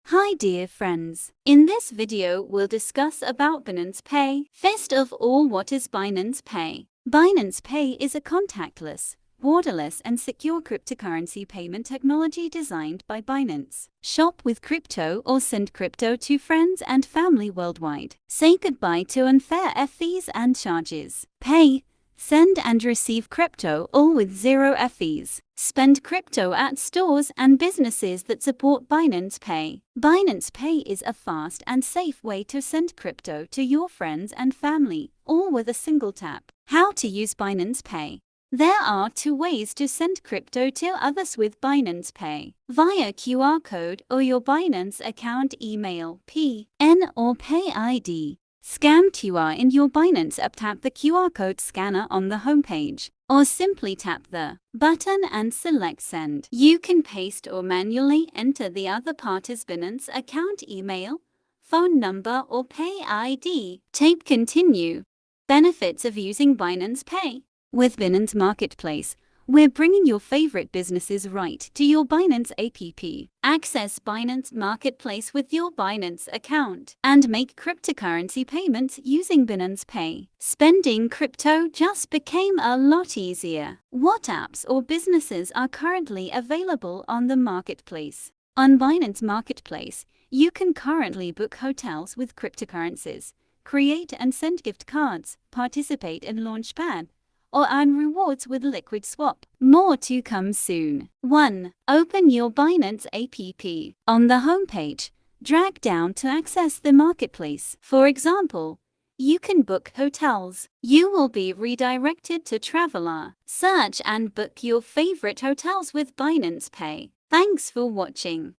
Hi dear friends, in this video we'll discuss about Binance Pay. First of all, what is Binance Pay? Binance Pay is a contactless, borderless and secure cryptocurrency payment technology designed by Binance. Shop with crypto or send crypto to friends and family worldwide. Say goodbye to unfair fees and charges. Pay, send and receive crypto all with zero fees. Spend crypto at stores and businesses that support Binance Pay. Binance Pay is a fast and safe way to send crypto to your friends and family, all with a single tap. How to use Binance Pay? There are two ways to send crypto to others with Binance Pay: via QR code or your Binance account email, PN or Pay ID. Scan QR in your Binance app, tap the QR code scanner on the homepage, or simply tap the button and select send. You can paste or manually enter the other party's Binance account email, phone number or Pay ID. Tape continue. Benefits of using Binance Pay. With Binance Marketplace, we're bringing your favorite businesses right to your Binance app. Access Binance Marketplace with your Binance account and make cryptocurrency payments using Binance Pay. Spending crypto just became a lot easier. What apps or businesses are currently available on the marketplace? On Binance Marketplace, you can currently book hotels with cryptocurrencies, create and send gift cards, participate in Launchpad, or earn rewards with Liquid Swap. More to come soon. 1. Open your Binance app. On the homepage, drag down to access the marketplace. For example, you can book hotels. You will be redirected to Traveler. Search and book your favorite hotels with Binance Pay. Thanks for watching.